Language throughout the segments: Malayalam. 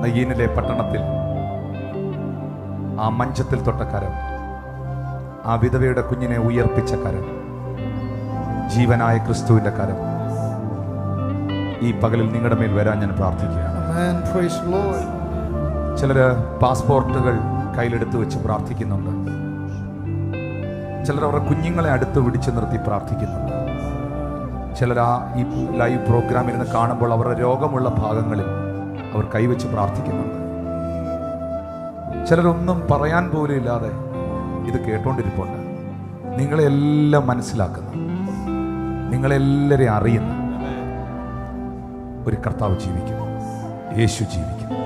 നയീനിലെ പട്ടണത്തിൽ ആ മഞ്ചത്തിൽ തൊട്ട കരം, ആ വിധവയുടെ കുഞ്ഞിനെ ഉയർപ്പിച്ച കരം, ജീവനായ ക്രിസ്തുവിന്റെ കരം ഈ പകലിൽ നിങ്ങളുടെ മേൽ വരാൻ ഞാൻ പ്രാർത്ഥിക്കുകയാണ്. ചിലര് പാസ്പോർട്ടുകൾ കയ്യിലെടുത്ത് വെച്ച് പ്രാർത്ഥിക്കുന്നുണ്ട്. ചിലർ അവരുടെ കുഞ്ഞുങ്ങളെ അടുത്ത് പിടിച്ചു നിർത്തി പ്രാർത്ഥിക്കുന്നുണ്ട്. ചിലർ ഈ ലൈവ് പ്രോഗ്രാമിൽ നിന്ന് കാണുമ്പോൾ അവരുടെ രോഗമുള്ള ഭാഗങ്ങളിൽ അവർ കൈവച്ച് പ്രാർത്ഥിക്കുന്നുണ്ട്. ചിലരൊന്നും പറയാൻ പോലും ഇല്ലാതെ ഇത് കേട്ടോണ്ടിരിപ്പുണ്ട്. നിങ്ങളെല്ലാം മനസ്സിലാക്കുന്ന, നിങ്ങളെല്ലാവരെയും അറിയുന്ന ഒരു കർത്താവ് ജീവിക്കുന്നു, യേശു ജീവിക്കുന്നു.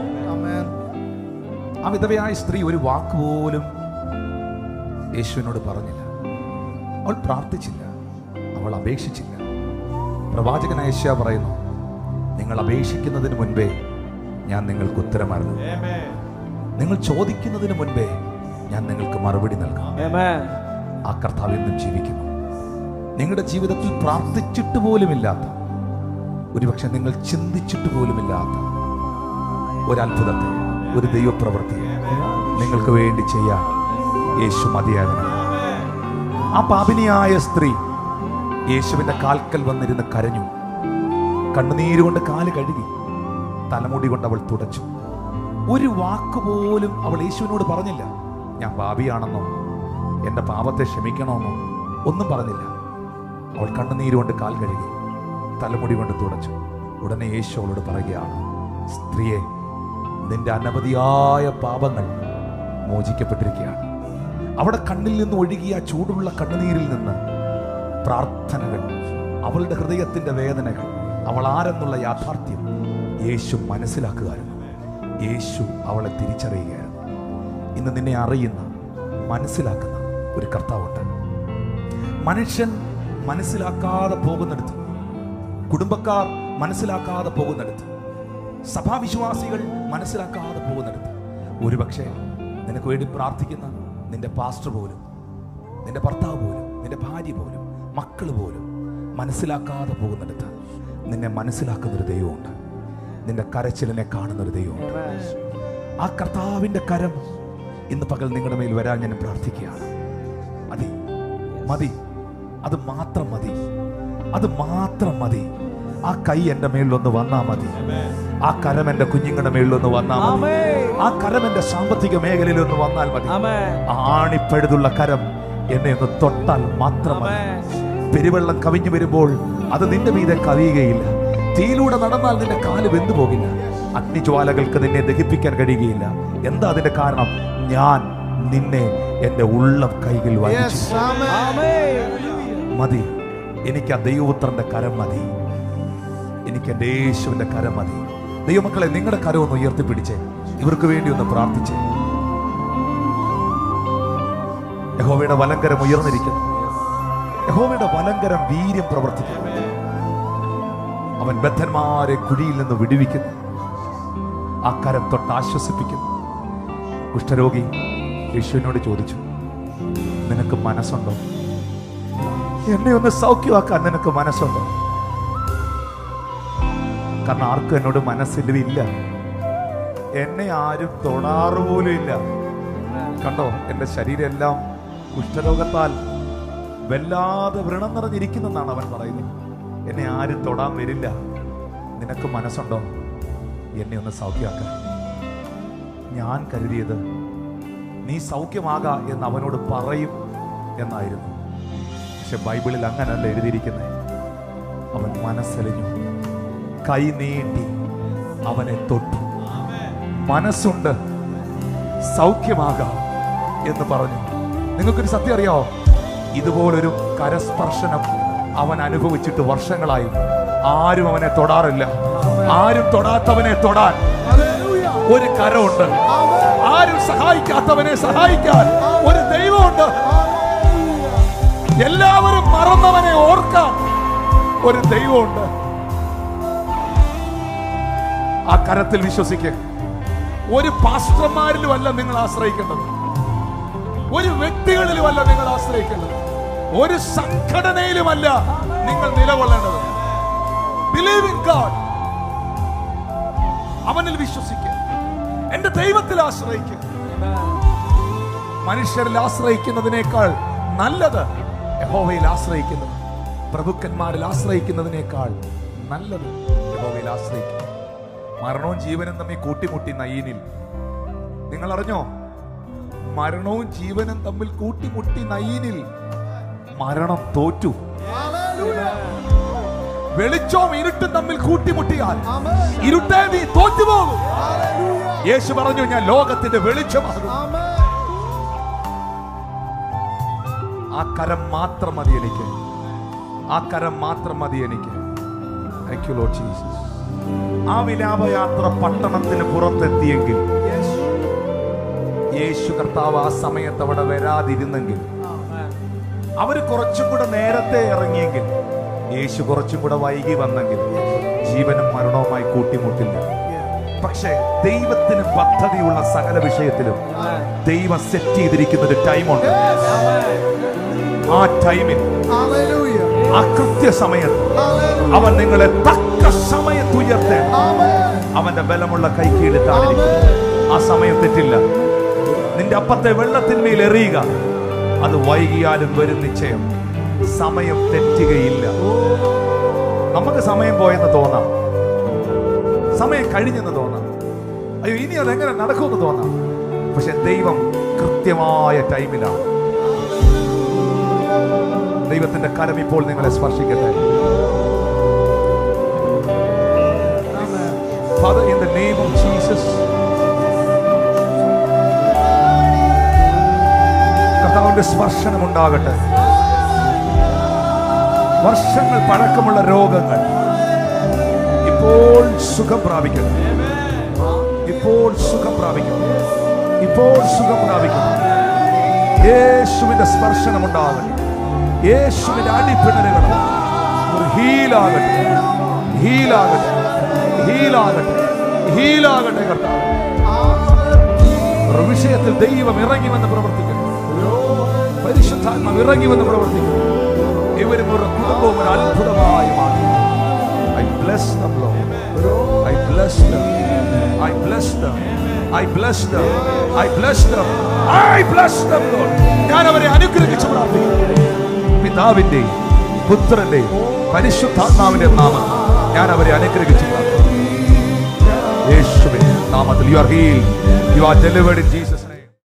ആ വിധവയായ സ്ത്രീ ഒരു വാക്ക് പോലും യേശുവിനോട് പറഞ്ഞില്ല. അവൾ പ്രാർത്ഥിച്ചില്ല, അവൾ അപേക്ഷിച്ചില്ല. പ്രവാചകനായ യെശയ്യാ പറയുന്നു, നിങ്ങൾ അപേക്ഷിക്കുന്നതിന് മുൻപേ ഞാൻ നിങ്ങൾക്ക് ഉത്തരം നൽകും, നിങ്ങൾ ചോദിക്കുന്നതിന് മുൻപേ ഞാൻ നിങ്ങൾക്ക് മറുപടി നൽകാം. ആ കർത്താവ് എന്നും ജീവിക്കുന്നു. നിങ്ങളുടെ ജീവിതത്തിൽ പ്രാർത്ഥിച്ചിട്ട് പോലുമില്ലാത്ത, ഒരുപക്ഷെ നിങ്ങൾ ചിന്തിച്ചിട്ട് പോലുമില്ലാത്ത ഒരത്ഭുതത്തെ, ഒരു ദൈവപ്രവൃത്തിയെ നിങ്ങൾക്ക് വേണ്ടി ചെയ്യാൻ യേശു മതിയാകുന്നു. ആ പാപിനിയായ സ്ത്രീ യേശുവിന്റെ കാൽക്കൽ വന്നിരുന്ന് കരഞ്ഞു. കണ്ണുനീരുകൊണ്ട് കാല് കഴുകി, തലമുടി കൊണ്ട് അവൾ തുടച്ചു. ഒരു വാക്കുപോലും അവൾ യേശുവിനോട് പറഞ്ഞില്ല. ഞാൻ പാപിയാണെന്നോ എൻ്റെ പാപത്തെ ക്ഷമിക്കണമെന്നോ ഒന്നും പറഞ്ഞില്ല. അവൾ കണ്ണുനീരുകൊണ്ട് കാൽ കഴുകി, തലമുടി കൊണ്ട് തുടച്ചു. ഉടനെ യേശു അവളോട് പറയുകയാണ്, സ്ത്രീയെ, നിന്റെ അനവധിയായ പാപങ്ങൾ മോചിക്കപ്പെട്ടിരിക്കുകയാണ്. അവിടെ കണ്ണിൽ നിന്ന് ഒഴുകിയ ചൂടുള്ള കണ്ണുനീരിൽ നിന്ന് പ്രാർത്ഥനകൾ, അവളുടെ ഹൃദയത്തിന്റെ വേദനകൾ, അവൾ ആരെന്നുള്ള യാഥാർത്ഥ്യം യേശു മനസ്സിലാക്കുകയായിരുന്നു. യേശു അവളെ തിരിച്ചറിയുകയായിരുന്നു. ഇന്ന് നിന്നെ അറിയുന്ന, മനസ്സിലാക്കുന്ന ഒരു കർത്താവുണ്ട്. മനുഷ്യൻ മനസ്സിലാക്കാതെ പോകുന്നിടത്ത്, കുടുംബക്കാർ മനസ്സിലാക്കാതെ പോകുന്നിടത്ത്, സഭാവിശ്വാസികൾ മനസ്സിലാക്കാതെ പോകുന്നിടത്ത്, ഒരുപക്ഷെ നിനക്ക് വേണ്ടി പ്രാർത്ഥിക്കുന്ന നിന്റെ പാസ്റ്റർ പോലും, നിന്റെ ഭർത്താവ് പോലും, നിന്റെ ഭാര്യ പോലും, മക്കൾ പോലും മനസ്സിലാക്കാതെ പോകുന്നിടത്ത് നിന്നെ മനസ്സിലാക്കുന്നൊരു ദൈവമുണ്ട്. നിന്റെ കരച്ചിലിനെ കാണുന്നൊരു ദൈവമുണ്ട്. ആ കർത്താവിൻ്റെ കരം ഇന്ന് പകൽ നിങ്ങളുടെ മേൽ വരാൻ ഞാൻ പ്രാർത്ഥിക്കുകയാണ്. മതി, മതി, അത് മാത്രം മതി, അത് മാത്രം മതി. ആ കൈ എൻ്റെ മേളിലൊന്ന് വന്നാ മതി. ആ കരം എൻ്റെ കുഞ്ഞുങ്ങളുടെ മേളിലൊന്ന് വന്നാൽ മതി. ആ കരം എൻ്റെ സാമ്പത്തിക മേഖലയിൽ ഒന്ന് വന്നാൽ മതി. ആണിപ്പഴുതുള്ള കരം എന്നെ ഒന്ന് തൊട്ടാൽ മാത്രം മതി. പെരുവെള്ളം കവിഞ്ഞു വരുമ്പോൾ അത് നിന്റെ മീതെ കവിയുകയില്ല. തീയിലൂടെ നടന്നാൽ നിന്റെ കാല് വെന്തു പോകില്ല. അഗ്നിജ്വാലകൾക്ക് നിന്നെ ദഹിപ്പിക്കാൻ കഴിയുകയില്ല. എന്താ അതിന്റെ കാരണം? ഞാൻ നിന്നെ എൻ്റെ ഉള്ളം കൈകൾ വഹിച്ചു. മതി, എനിക്ക് ആ ദൈവപുത്രന്റെ കരം മതി, എനിക്ക് എൻ്റെ യേശുവിന്റെ കരം മതി. ദൈവമക്കളെ, നിങ്ങളുടെ കരം ഒന്ന് ഉയർത്തിപ്പിടിച്ചേ, ഇവർക്ക് വേണ്ടി ഒന്ന് പ്രാർത്ഥിച്ചേ. യഹോവയുടെ വലങ്കരം ഉയർന്നിരിക്കുന്നു. യഹോവയുടെ വലങ്കരം വീര്യം പ്രവർത്തിക്കുന്നു. അവൻ ബദ്ധന്മാരെ കുഴിയിൽ നിന്ന് വിടുവിക്കുന്നു. ആ കരം തൊട്ട് ആശ്വസിപ്പിക്കുന്നു. കുഷ്ഠരോഗി യേശുവിനോട് ചോദിച്ചു, നിനക്ക് മനസ്സുണ്ടോ? എന്നെ ഒന്ന് സൗഖ്യമാക്കാൻ നിനക്ക് മനസ്സുണ്ടോ? കാരണം ആർക്കും എന്നോട് മനസ്സില്ല. എന്നെ ആരും തൊടാറുപോലും ഇല്ല. കണ്ടോ, എൻ്റെ ശരീരം എല്ലാം കുഷ്ഠരോഗത്താൽ വല്ലാതെ വ്രണം നിറഞ്ഞിരിക്കുന്നെന്നാണ് അവൻ പറയുന്നത്. എന്നെ ആരും തൊടാൻ വരില്ല. നിനക്ക് മനസ്സുണ്ടോ എന്നെ ഒന്ന് സൗഖ്യമാക്കാൻ? ഞാൻ കരുതിയത് നീ സൗഖ്യമാകാ എന്ന് അവനോട് പറയും എന്നായിരുന്നു. പക്ഷെ ബൈബിളിൽ അങ്ങനല്ല എഴുതിയിരിക്കുന്നത്. അവൻ മനസ്സലിഞ്ഞു, കൈ നീട്ടി അവനെ തൊട്ടു. മനസ്സുണ്ട്, സൗഖ്യമാകാം എന്ന് പറഞ്ഞു. നിങ്ങൾക്കൊരു സത്യം അറിയാമോ? ഇതുപോലൊരു കരസ്പർശനം അവൻ അനുഭവിച്ചിട്ട് വർഷങ്ങളായി. ആരും അവനെ തൊടാറില്ല. ആരും തൊടാത്തവനെ തൊടാൻ ഒരു കരമുണ്ട്. ആരും സഹായിക്കാത്തവനെ സഹായിക്കാൻ ഒരു ദൈവമുണ്ട്. എല്ലാവരും മറന്നവനെ ഓർക്കാൻ ഒരു ദൈവമുണ്ട്. ആ കരത്തിൽ വിശ്വസിക്കുക. ഒരു പാസ്റ്റർമാരിലുമല്ല നിങ്ങൾ ആശ്രയിക്കേണ്ടത്, ഒരു വ്യക്തികളിലുമല്ല നിങ്ങൾ ആശ്രയിക്കേണ്ടത്, ഒരു സംഘടനയിലുമല്ല നിങ്ങൾ നിലകൊള്ളേണ്ടത്. Believe in God. അവനിൽ വിശ്വസിക്കുക. എന്റെ ദൈവത്തിൽ ആശ്രയിക്കുക. മനുഷ്യരിൽ ആശ്രയിക്കുന്നതിനേക്കാൾ നല്ലത് യഹോവയിൽ ആശ്രയിക്കുന്നത്. പ്രഭുക്കന്മാരിൽ ആശ്രയിക്കുന്നതിനേക്കാൾ നല്ലത് യഹോവയിൽ ആശ്രയിക്കുക. മരണവും ജീവനും തമ്മിൽ കൂട്ടിമുട്ടി നയീനിൽ. നിങ്ങൾ അറിഞ്ഞോ? മരണവും ജീവനും തമ്മിൽ കൂട്ടിമുട്ടി നയീനിൽ മരണം തോറ്റു. വെളിച്ചവും ഇരുട്ടും തമ്മിൽ കൂട്ടിമുട്ടിയാൽ ഇരുട്ടേ നീ തോറ്റുപോകും. യേശു പറഞ്ഞു, ഞാൻ ലോകത്തിന്റെ വെളിച്ചമാകും. ആ കരം മാത്രം മതി എനിക്ക്. ആ കരം മാത്രം മതി എനിക്ക്. Thank you, Lord Jesus. ആ വിലാപയാത്ര പട്ടണത്തിന് പുറത്തെത്തിയെങ്കിൽ, യേശു കർത്താവ് ആ സമയത്ത് അവിടെ വരാതിരുന്നെങ്കിൽ, അവര് കുറച്ചും കൂടെ നേരത്തെ ഇറങ്ങിയെങ്കിൽ, യേശു കുറച്ചും കൂടെ വൈകി വന്നെങ്കിൽ ജീവനും മരണവുമായി കൂട്ടിമുട്ടില്ല. പക്ഷേ ദൈവത്തിന് പദ്ധതിയുള്ള സകല വിഷയത്തിലും ദൈവം സെറ്റ് ചെയ്തിരിക്കുന്ന ഒരു ടൈമുണ്ട്. ആ ടൈമിൽ, ആ കൃത്യസമയത്ത് അവൻ നിങ്ങളെ തക്ക സമയത്ത് ഉയർത്തേണ്ട. അവന്റെ ബലമുള്ള കൈക്കീഴിട്ടായിരിക്കും. ആ സമയം തെറ്റില്ല. നിന്റെ അപ്പത്തെ വെള്ളത്തിന്മേൽ എറിയുക. അത് വൈകിയാലും വരും നിശ്ചയം. സമയം തെറ്റുകയില്ല. നമുക്ക് സമയം പോയെന്ന് തോന്നാം, സമയം കഴിഞ്ഞെന്ന് തോന്നാം, അയ്യോ ഇനി അതെങ്ങനെ നടക്കുമെന്ന് തോന്നാം. പക്ഷെ ദൈവം കൃത്യമായ ടൈമിലാണ്. ദൈവത്തിന്റെ കരം ഇപ്പോൾ നിങ്ങളെ സ്പർശിക്കട്ടെ. Father, in the name of Jesus, കർത്താവിന്റെ സ്പർശനം ഉണ്ടാകട്ടെ. വർഷങ്ങൾ പഴക്കമുള്ള രോഗങ്ങൾ ഇപ്പോൾ സുഖം പ്രാപിക്കുന്നു. ഇപ്പോൾ സുഖം പ്രാപിക്കുന്നു. ഇപ്പോൾ സുഖം പ്രാപിക്കുന്നു. യേശുവിന്റെ സ്പർശനം ഉണ്ടാകട്ടെ. യേശുവിന്റെ അടിപ്പിണരുകൾ ഒരു ഹീലാകട്ടെ. ഹീലാകട്ടെ. ഹീലാകട്ടെ. ഹീലാകട്ടെ. കർത്താവ് ഒരു വിഷയത്തിൽ ദൈവം ഇറങ്ങി വന്ന് പ്രവർത്തിക്കുന്നു. പരിശുദ്ധാത്മാവ് ഇറങ്ങി വന്ന് പ്രവർത്തിക്കുന്നു. ഇവരും ഒരു കുടുംബവും ഒരു അത്ഭുതമായി മാറി. I bless them, Lord. I bless them. I bless them. I bless them. I bless them. I bless them, Lord. ഞാൻ അവരെ അനുഗ്രഹിച്ചു പ്രാർത്ഥിക്കുന്നു. പിതാവിന്റെയും പുത്രന്റെയും പരിശുദ്ധാത്മാവിന്റെ നാമത്തിൽ ഞാൻ അവരെ അനുഗ്രഹിച്ചു പ്രാർത്ഥിക്കുന്നു. യേശുവിന്റെ നാമത്തിൽ. You are healed. You are delivered in Jesus.